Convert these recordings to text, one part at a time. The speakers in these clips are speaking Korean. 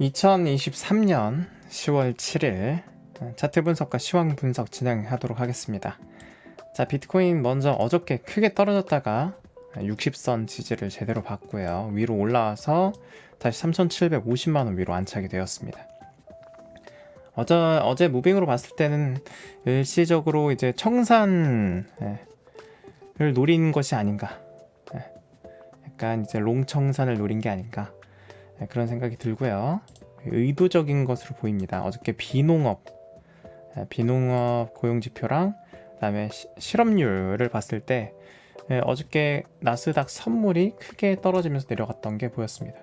2023년 10월 7일 차트 분석과 시황 분석 진행하도록 하겠습니다. 자, 비트코인 먼저 어저께 크게 떨어졌다가 60선 지지를 제대로 받고요. 위로 올라와서 다시 3,750만원 위로 안착이 되었습니다. 어제 무빙으로 봤을 때는 일시적으로 이제 청산을 노린 것이 아닌가. 약간 이제 롱 청산을 노린 게 아닌가. 그런 생각이 들고요. 의도적인 것으로 보입니다. 어저께 비농업 고용지표랑 그다음에 실업률을 봤을 때 어저께 나스닥 선물이 크게 떨어지면서 내려갔던 게 보였습니다.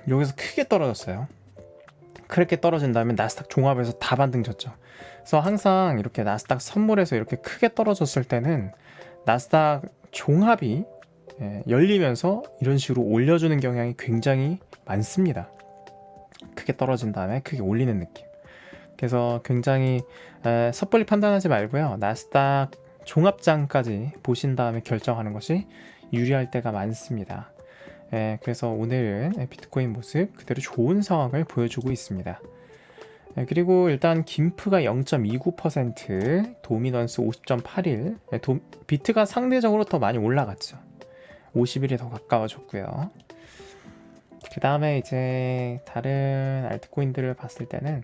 여기서 크게 떨어졌어요. 그렇게 떨어진 다음에 나스닥 종합에서 다 반등 쳤죠. 그래서 항상 이렇게 나스닥 선물에서 이렇게 크게 떨어졌을 때는 나스닥 종합이 열리면서 이런 식으로 올려주는 경향이 굉장히 많습니다. 크게 떨어진 다음에 크게 올리는 느낌. 그래서 굉장히 섣불리 판단하지 말고요. 나스닥 종합장까지 보신 다음에 결정하는 것이 유리할 때가 많습니다. 그래서 오늘은 비트코인 모습 그대로 좋은 상황을 보여주고 있습니다. 그리고 일단 김프가 0.29%, 도미넌스 50.81, 비트가 상대적으로 더 많이 올라갔죠. 50일이 더 가까워졌고요. 그 다음에 이제 다른 알트코인들을 봤을 때는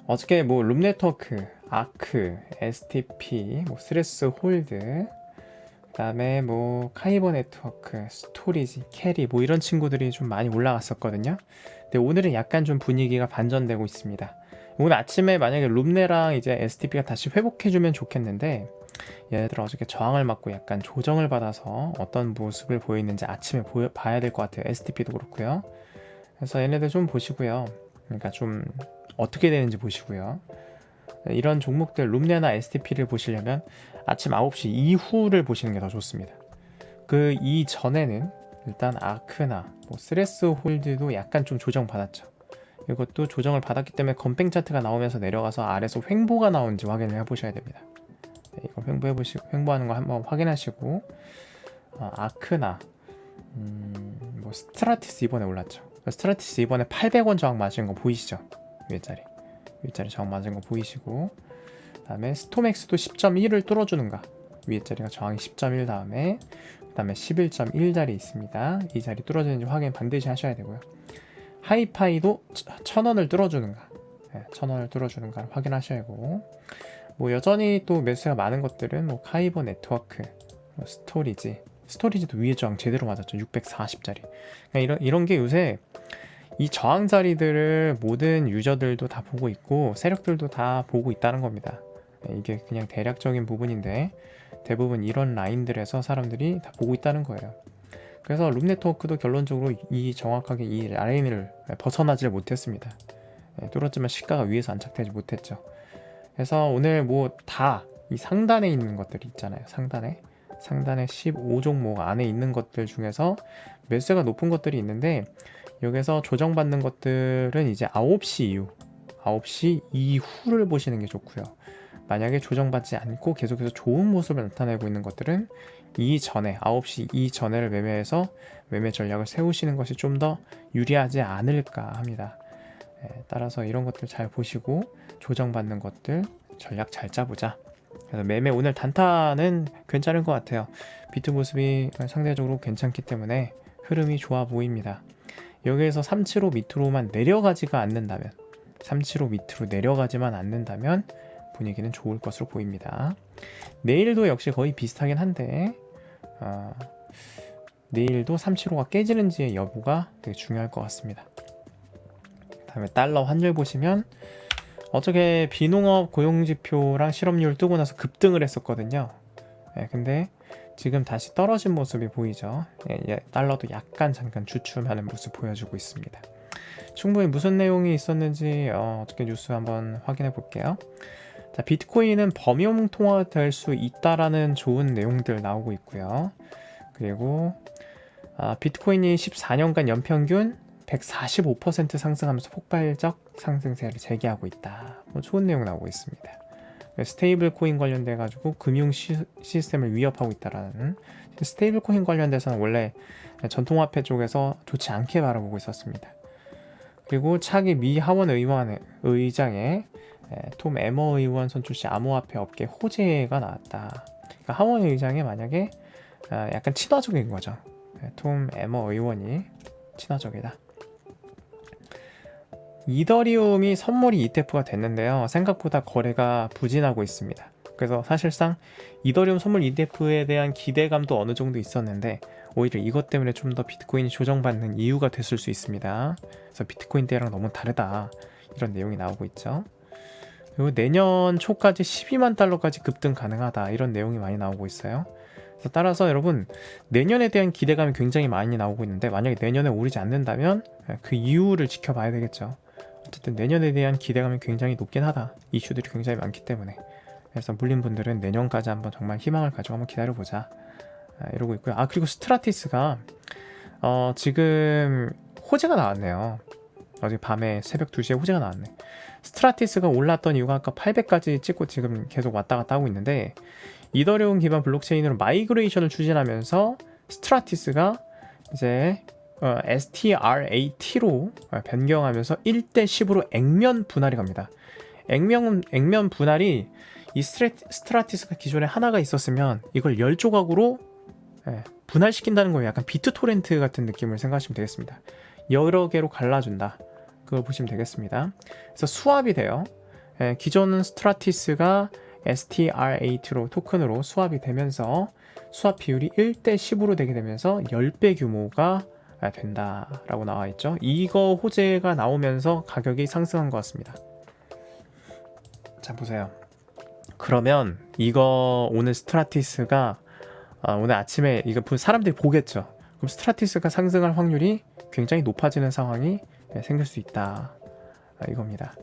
어저께 뭐 룸네트워크, 아크, STP, 뭐 스레스 홀드, 그 다음에 뭐 카이버 네트워크, 스토리지, 캐리 뭐 이런 친구들이 좀 많이 올라갔었거든요. 근데 오늘은 약간 좀 분위기가 반전되고 있습니다. 오늘 아침에 만약에 룸네랑 이제 STP가 다시 회복해주면 좋겠는데 얘네들 어저께 저항을 맞고 약간 조정을 받아서 어떤 모습을 보이는지 아침에 봐야 될 것 같아요. STP도 그렇고요. 그래서 얘네들 좀 보시고요. 그러니까 좀 어떻게 되는지 보시고요. 이런 종목들 룸네나 STP를 보시려면 아침 9시 이후를 보시는 게 더 좋습니다. 그 이전에는 일단 아크나 뭐 스레스 홀드도 약간 좀 조정 받았죠. 이것도 조정을 받았기 때문에 건팽 차트가 나오면서 내려가서 아래에서 횡보가 나오는지 확인을 해보셔야 됩니다. 이거 횡보하는 거 한번 확인하시고 아크나 뭐 스트라티스 이번에 올랐죠. 스트라티스 이번에 800원 저항 맞은 거 보이시죠? 위에 자리 저항 맞은 거 보이시고, 그다음에 스톰엑스도 10.1을 뚫어주는가, 위에 자리가 저항이 10.1 다음에 그다음에 11.1 자리 있습니다. 이 자리 뚫어주는지 확인 반드시 하셔야 되고요. 하이파이도 1000원을 뚫어주는가, 1000원을 뚫어주는가 확인하셔야 하고, 뭐 여전히 또 매수가 많은 것들은 뭐 카이버 네트워크, 뭐 스토리지도 위에 저항 제대로 맞았죠. 640짜리. 그러니까 이런 게 요새 이 저항 자리들을 모든 유저들도 다 보고 있고 세력들도 다 보고 있다는 겁니다. 이게 그냥 대략적인 부분인데 대부분 이런 라인들에서 사람들이 다 보고 있다는 거예요. 그래서 룸네트워크도 결론적으로 정확하게 이 라인을 벗어나질 못했습니다. 뚫었지만 시가가 위에서 안착되지 못했죠. 그래서 오늘 뭐 다 이 상단에 있는 것들이 있잖아요. 상단에 15종목 안에 있는 것들 중에서 매수가 높은 것들이 있는데, 여기서 조정받는 것들은 이제 9시 이후를 보시는 게 좋고요. 만약에 조정받지 않고 계속해서 좋은 모습을 나타내고 있는 것들은 이전에 9시 이전에를 매매해서 매매 전략을 세우시는 것이 좀 더 유리하지 않을까 합니다. 따라서 이런 것들 잘 보시고 조정받는 것들 전략 잘 짜보자. 그래서 매매 오늘 단타는 괜찮은 것 같아요. 비트 모습이 상대적으로 괜찮기 때문에 흐름이 좋아 보입니다. 여기에서 375 밑으로만 내려가지가 않는다면, 375 밑으로 내려가지만 않는다면 분위기는 좋을 것으로 보입니다. 내일도 역시 거의 비슷하긴 한데 내일도 375가 깨지는지의 여부가 되게 중요할 것 같습니다. 다음에 달러 환율 보시면 어저께 비농업 고용지표랑 실업률 뜨고 나서 급등을 했었거든요. 근데 지금 다시 떨어진 모습이 보이죠. 달러도 약간 잠깐 주춤하는 모습 보여주고 있습니다. 충분히 무슨 내용이 있었는지 어저께 뉴스 한번 확인해 볼게요. 자, 비트코인은 범용 통화 될 수 있다라는 좋은 내용들 나오고 있고요. 그리고 비트코인이 14년간 연평균 145% 상승하면서 폭발적 상승세를 재개하고 있다. 뭐 좋은 내용 나오고 있습니다. 스테이블 코인 관련돼 가지고 금융 시스템을 위협하고 있다라는. 스테이블 코인 관련돼서는 원래 전통화폐 쪽에서 좋지 않게 바라보고 있었습니다. 그리고 차기 미 하원 의장의 톰 에머 의원 선출 시 암호화폐 업계 호재가 나왔다. 그러니까 하원 의장이 만약에 약간 친화적인 거죠. 톰 에머 의원이 친화적이다. 이더리움이 선물이 ETF가 됐는데요. 생각보다 거래가 부진하고 있습니다. 그래서 사실상 이더리움 선물 ETF에 대한 기대감도 어느 정도 있었는데 오히려 이것 때문에 좀 더 비트코인이 조정받는 이유가 됐을 수 있습니다. 그래서 비트코인 때랑 너무 다르다, 이런 내용이 나오고 있죠. 그리고 내년 초까지 12만 달러까지 급등 가능하다, 이런 내용이 많이 나오고 있어요. 그래서 따라서 여러분, 내년에 대한 기대감이 굉장히 많이 나오고 있는데 만약에 내년에 오르지 않는다면 그 이유를 지켜봐야 되겠죠. 어쨌든 내년에 대한 기대감이 굉장히 높긴 하다. 이슈들이 굉장히 많기 때문에. 그래서 물린 분들은 내년까지 한번 정말 희망을 가지고 한번 기다려보자, 이러고 있고요. 그리고 스트라티스가 지금 호재가 나왔네요. 어제 밤에 새벽 2시에 호재가 나왔네. 스트라티스가 올랐던 이유가 아까 800까지 찍고 지금 계속 왔다 갔다 하고 있는데, 이더리움 기반 블록체인으로 마이그레이션을 추진하면서 스트라티스가 이제 STRAT로 변경하면서 1대 10으로 액면 분할이 갑니다. 액면 분할이, 이 스트라티스가 기존에 하나가 있었으면 이걸 10조각으로 분할시킨다는 거예요. 약간 비트토렌트 같은 느낌을 생각하시면 되겠습니다. 여러 개로 갈라준다, 그걸 보시면 되겠습니다. 그래서 수합이 돼요. 기존 스트라티스가 STR8로 토큰으로 수합이 되면서 수합 비율이 1대 10으로 되게 되면서 10배 규모가 된다라고 나와 있죠. 이거 호재가 나오면서 가격이 상승한 것 같습니다. 자, 보세요. 그러면 이거 오늘 스트라티스가 오늘 아침에 이거 사람들이 보겠죠. 그럼 스트라티스가 상승할 확률이 굉장히 높아지는 상황이 생길 수 있다, 이겁니다.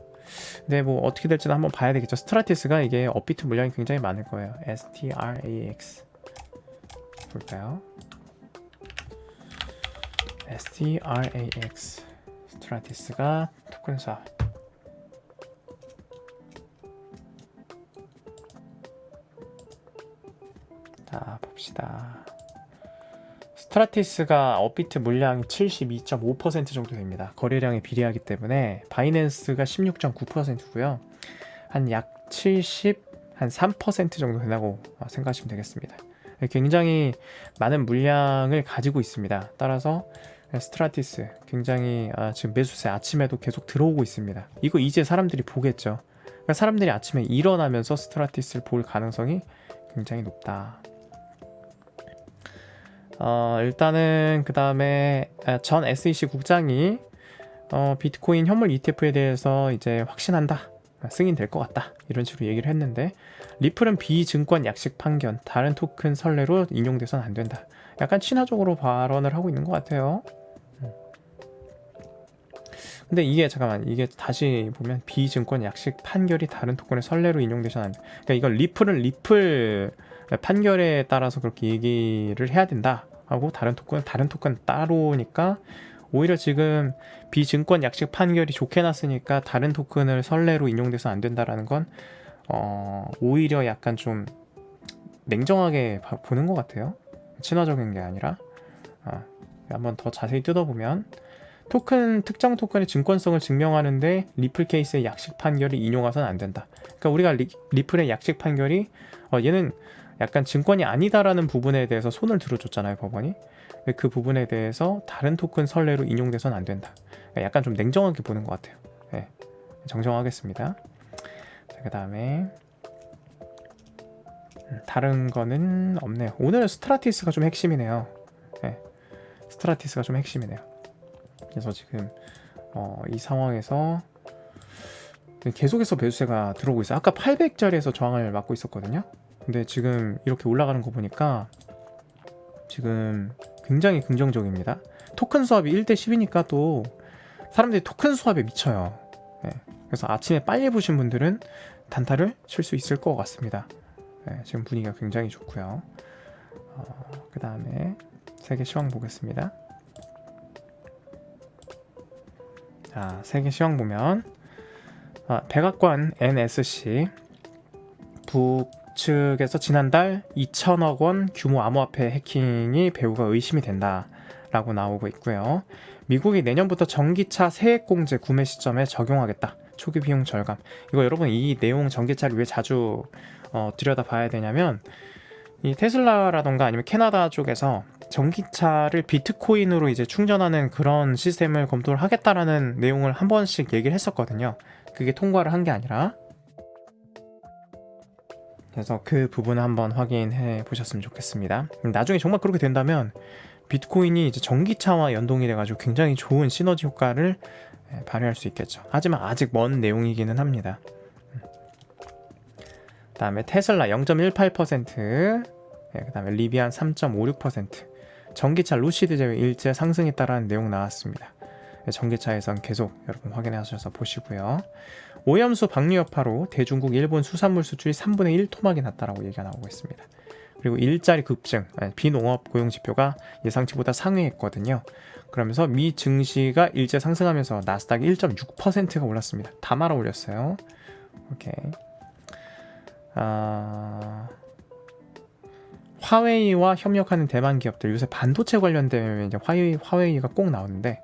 근데 뭐 어떻게 될지는 한번 봐야 되겠죠. 스트라티스가 이게 업비트 물량이 굉장히 많을 거예요. STRAX 볼까요? STRAX 스트라티스가 토큰 수합. 자, 봅시다. 스트라티스가 업비트 물량이 72.5% 정도 됩니다. 거래량에 비례하기 때문에 바이낸스가 16.9%고요. 한 약 3% 정도 된다고 생각하시면 되겠습니다. 굉장히 많은 물량을 가지고 있습니다. 따라서 스트라티스 굉장히 지금 매수세 아침에도 계속 들어오고 있습니다. 이거 이제 사람들이 보겠죠. 그러니까 사람들이 아침에 일어나면서 스트라티스를 볼 가능성이 굉장히 높다. 일단은 그 다음에 전 SEC 국장이 비트코인 현물 ETF에 대해서 이제 확신한다, 승인될 것 같다, 이런 식으로 얘기를 했는데, 리플은 비증권 약식 판결, 다른 토큰 선례로 인용돼서는 안 된다. 약간 친화적으로 발언을 하고 있는 것 같아요. 근데 이게 잠깐만, 이게 다시 보면 비증권 약식 판결이 다른 토큰의 선례로 인용돼서는 안 된다. 그러니까 이걸 리플은 리플 판결에 따라서 그렇게 얘기를 해야 된다 하고, 다른 토큰 따로니까 오히려 지금 비증권 약식 판결이 좋게 났으니까 다른 토큰을 선례로 인용돼서 안 된다라는 건 오히려 약간 좀 냉정하게 보는 것 같아요. 친화적인 게 아니라. 한번 더 자세히 뜯어보면 특정 토큰의 증권성을 증명하는데 리플 케이스의 약식 판결이 인용해서는 안 된다. 그러니까 우리가 리플의 약식 판결이 얘는 약간 증권이 아니다라는 부분에 대해서 손을 들어줬잖아요, 법원이. 그 부분에 대해서 다른 토큰 선례로 인용돼서는 안 된다. 약간 좀 냉정하게 보는 것 같아요. 네, 정정하겠습니다. 그 다음에 다른 거는 없네요. 오늘은 스트라티스가 좀 핵심이네요. 네, 스트라티스가 좀 핵심이네요. 그래서 지금 이 상황에서 계속해서 매수세가 들어오고 있어요. 아까 800짜리에서 저항을 맞고 있었거든요. 근데 지금 이렇게 올라가는 거 보니까 지금 굉장히 긍정적입니다. 토큰 수합이 1대 10이니까 또 사람들이 토큰 수합에 미쳐요. 네. 그래서 아침에 빨리 보신 분들은 단타를 칠 수 있을 것 같습니다. 네, 지금 분위기가 굉장히 좋고요. 그 다음에 세계 시황 보겠습니다. 자, 세계 시황 보면 백악관 NSC 북측에서 지난달 2천억 원 규모 암호화폐 해킹이 배후가 의심이 된다라고 나오고 있고요. 미국이 내년부터 전기차 세액공제 구매 시점에 적용하겠다. 초기 비용 절감. 이거 여러분 이 내용 전기차를 왜 자주 들여다봐야 되냐면 이 테슬라라던가 아니면 캐나다 쪽에서 전기차를 비트코인으로 이제 충전하는 그런 시스템을 검토를 하겠다라는 내용을 한 번씩 얘기를 했었거든요. 그게 통과를 한 게 아니라. 그래서 그 부분을 한번 확인해 보셨으면 좋겠습니다. 나중에 정말 그렇게 된다면 비트코인이 이제 전기차와 연동이 돼가지고 굉장히 좋은 시너지 효과를 발휘할 수 있겠죠. 하지만 아직 먼 내용이기는 합니다. 그 다음에 테슬라 0.18%, 그 다음에 리비안 3.56%, 전기차 루시드 제외 일제 상승했다라는 내용 나왔습니다. 전기차에선 계속 여러분 확인하셔서 보시고요. 오염수 방류 여파로 대중국 일본 수산물 수출이 3분의 1 토막이 났다라고 얘기가 나오고 있습니다. 그리고 일자리 급증, 비농업 고용 지표가 예상치보다 상회했거든요. 그러면서 미 증시가 일제 상승하면서 나스닥이 1.6%가 올랐습니다. 다 말아 올렸어요. 오케이. 화웨이와 협력하는 대만 기업들, 요새 반도체 관련되면 이제 화웨이가 꼭 나오는데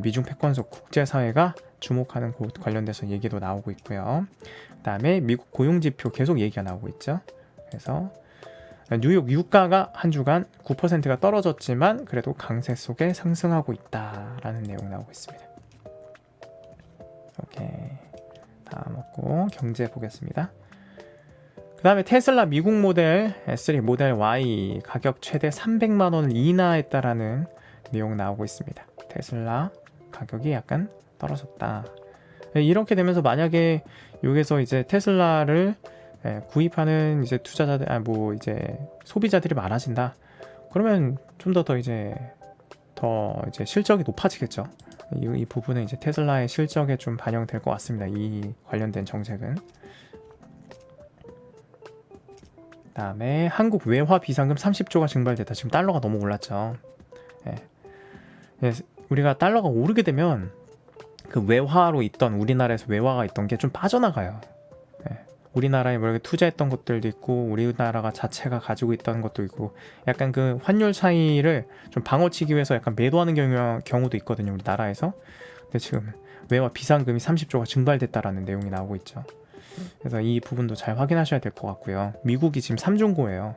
미중 패권속 국제사회가 주목하는 곳 관련돼서 얘기도 나오고 있고요. 그 다음에 미국 고용지표 계속 얘기가 나오고 있죠. 그래서 뉴욕 유가가 한 주간 9%가 떨어졌지만 그래도 강세 속에 상승하고 있다라는 내용 나오고 있습니다. 오케이. 다음 먹고 경제 보겠습니다. 그 다음에 테슬라 미국 모델 S3 모델 Y 가격 최대 300만 원을 인하했다라는 내용 나오고 있습니다. 테슬라 가격이 약간 떨어졌다. 이렇게 되면서 만약에 여기서 이제 테슬라를 구입하는 이제 투자자들, 이제 소비자들이 많아진다. 그러면 좀 더 이제 실적이 높아지겠죠. 이 부분은 이제 테슬라의 실적에 좀 반영될 것 같습니다. 이 관련된 정책은. 그다음에 한국 외화 비상금 30조가 증발됐다. 지금 달러가 너무 올랐죠. 우리가 달러가 오르게 되면 그 외화로 있던 우리나라에서 외화가 있던 게 좀 빠져나가요. 우리나라에 뭐 이렇게 투자했던 것들도 있고 우리나라가 자체가 가지고 있던 것도 있고 약간 그 환율 차이를 좀 방어치기 위해서 약간 매도하는 경우도 있거든요. 우리나라에서. 근데 지금 외화 비상금이 30조가 증발됐다라는 내용이 나오고 있죠. 그래서 이 부분도 잘 확인하셔야 될 것 같고요. 미국이 지금 3중고예요.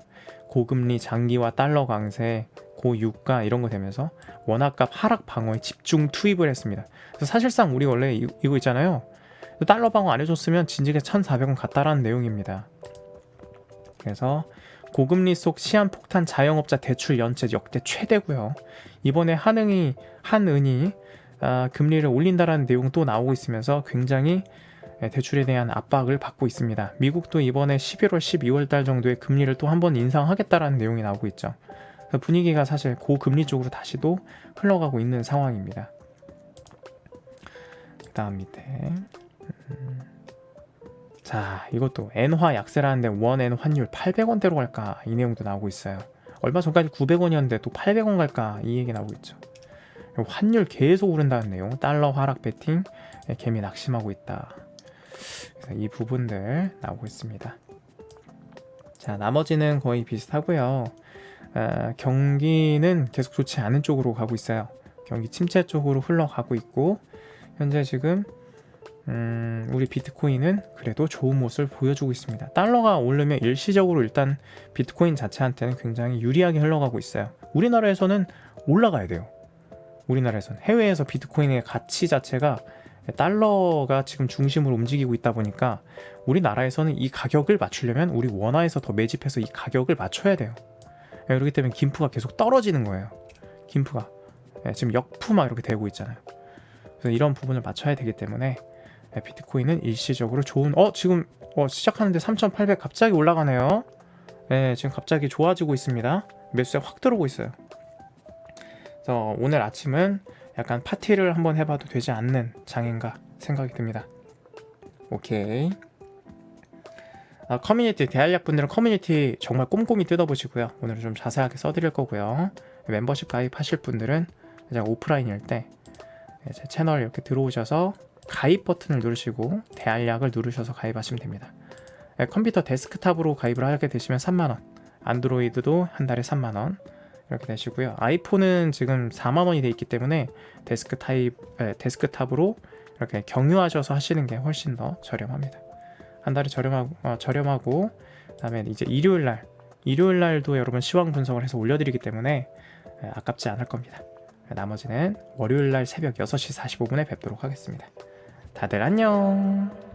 고금리, 장기화, 달러 강세, 고유가 이런 거 되면서 원화값 하락 방어에 집중 투입을 했습니다. 그래서 사실상 우리 원래 이거 있잖아요. 달러 방어 안 해줬으면 진즉에 1,400원 갔다라는 내용입니다. 그래서 고금리 속 시한폭탄 자영업자 대출 연체 역대 최대고요. 이번에 한은이 금리를 올린다라는 내용 또 나오고 있으면서 굉장히 대출에 대한 압박을 받고 있습니다. 미국도 이번에 11월, 12월 달 정도에 금리를 또 한 번 인상하겠다라는 내용이 나오고 있죠. 분위기가 사실 고금리 쪽으로 다시도 흘러가고 있는 상황입니다. 그 다음 밑에 자, 이것도 엔화 약세라는데 원엔 환율 800원대로 갈까 이 내용도 나오고 있어요. 얼마 전까지 900원이었는데 또 800원 갈까 이 얘기 나오고 있죠. 환율 계속 오른다는 내용, 달러 하락 베팅 개미 낙심하고 있다. 그래서 이 부분들 나오고 있습니다. 자, 나머지는 거의 비슷하고요. 경기는 계속 좋지 않은 쪽으로 가고 있어요. 경기 침체 쪽으로 흘러가고 있고 현재 지금 우리 비트코인은 그래도 좋은 모습을 보여주고 있습니다. 달러가 오르면 일시적으로 일단 비트코인 자체한테는 굉장히 유리하게 흘러가고 있어요. 우리나라에서는 올라가야 돼요. 우리나라에서는. 해외에서 비트코인의 가치 자체가 달러가 지금 중심으로 움직이고 있다 보니까 우리나라에서는 이 가격을 맞추려면 우리 원화에서 더 매집해서 이 가격을 맞춰야 돼요. 그렇기 때문에 김프가 계속 떨어지는 거예요. 김프가 지금 역푸막 이렇게 되고 있잖아요. 그래서 이런 부분을 맞춰야 되기 때문에 비트코인은 일시적으로 좋은 지금 시작하는데 3,800 갑자기 올라가네요. 지금 갑자기 좋아지고 있습니다. 매수세 확 들어오고 있어요. 그래서 오늘 아침은 약간 파티를 한번 해봐도 되지 않는 장인가 생각이 듭니다. 오케이. 커뮤니티 대한약 분들은 커뮤니티 정말 꼼꼼히 뜯어보시고요. 오늘은 좀 자세하게 써드릴 거고요. 멤버십 가입하실 분들은 제가 오프라인일 때 제 채널 이렇게 들어오셔서 가입 버튼을 누르시고 대한약을 누르셔서 가입하시면 됩니다. 컴퓨터 데스크탑으로 가입을 하게 되시면 3만원, 안드로이드도 한 달에 3만원 이렇게 되시고요. 아이폰은 지금 4만원이 돼 있기 때문에 데스크탑으로 이렇게 경유하셔서 하시는 게 훨씬 더 저렴합니다. 한 달에 저렴하고 그다음에 이제 일요일 날도 여러분 시황 분석을 해서 올려드리기 때문에 아깝지 않을 겁니다. 나머지는 월요일 날 새벽 6시 45분에 뵙도록 하겠습니다. 다들 안녕.